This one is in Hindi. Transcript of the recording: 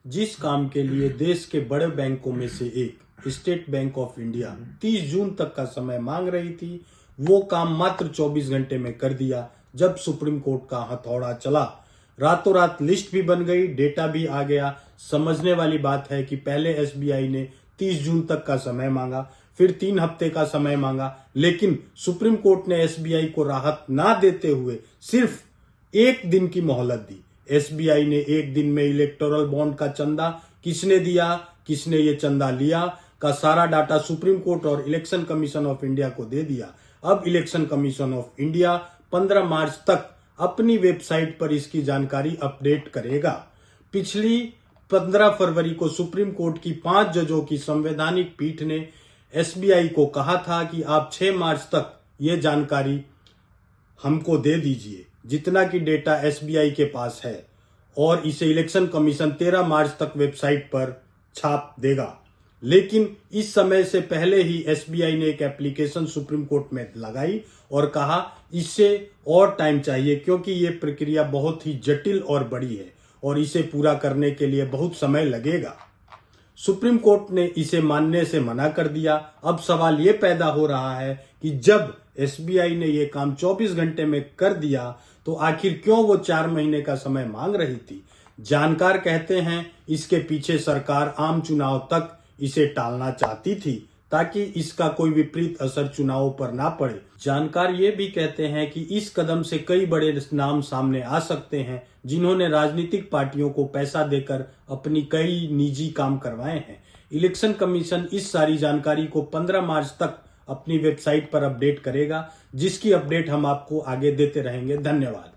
जिस काम के लिए देश के बड़े बैंकों में से एक स्टेट बैंक ऑफ इंडिया 30 जून तक का समय मांग रही थी, वो काम मात्र 24 घंटे में कर दिया। जब सुप्रीम कोर्ट का हथौड़ा चला, रातों रात लिस्ट भी बन गई, डेटा भी आ गया। समझने वाली बात है कि पहले एसबीआई ने 30 जून तक का समय मांगा, फिर 3 हफ्ते का समय मांगा, लेकिन सुप्रीम कोर्ट ने एसबीआई को राहत ना देते हुए सिर्फ 1 दिन की मोहलत दी। एसबीआई ने 1 दिन में इलेक्टोरल बॉन्ड का चंदा किसने दिया, किसने ये चंदा लिया का सारा डाटा सुप्रीम कोर्ट और इलेक्शन कमीशन ऑफ इंडिया को दे दिया। अब इलेक्शन कमीशन ऑफ इंडिया 15 मार्च तक अपनी वेबसाइट पर इसकी जानकारी अपडेट करेगा। पिछली 15 फरवरी को सुप्रीम कोर्ट की 5 जजों की संवैधानिक पीठ ने एसबीआई को कहा था कि आप 6 मार्च तक ये जानकारी हमको दे दीजिए, जितना की डेटा एसबीआई के पास है, और इसे इलेक्शन कमीशन 13 मार्च तक वेबसाइट पर छाप देगा। लेकिन इस समय से पहले ही एसबीआई ने एक एप्लीकेशन सुप्रीम कोर्ट में लगाई और कहा इससे और टाइम चाहिए, क्योंकि ये प्रक्रिया बहुत ही जटिल और बड़ी है और इसे पूरा करने के लिए बहुत समय लगेगा। सुप्रीम कोर्ट ने इसे मानने से मना कर दिया। अब सवाल ये पैदा हो रहा है कि जब एसबीआई ने ये काम 24 घंटे में कर दिया तो आखिर क्यों वो 4 महीने का समय मांग रही थी। जानकार कहते हैं इसके पीछे सरकार आम चुनाव तक इसे टालना चाहती थी ताकि इसका कोई विपरीत असर चुनावों पर ना पड़े। जानकार ये भी कहते हैं कि इस कदम से कई बड़े नाम सामने आ सकते हैं जिन्होंने राजनीतिक पार्टियों को पैसा देकर अपनी कई निजी काम करवाए हैं। इलेक्शन कमीशन इस सारी जानकारी को 15 मार्च तक अपनी वेबसाइट पर अपडेट करेगा, जिसकी अपडेट हम आपको आगे देते रहेंगे। धन्यवाद।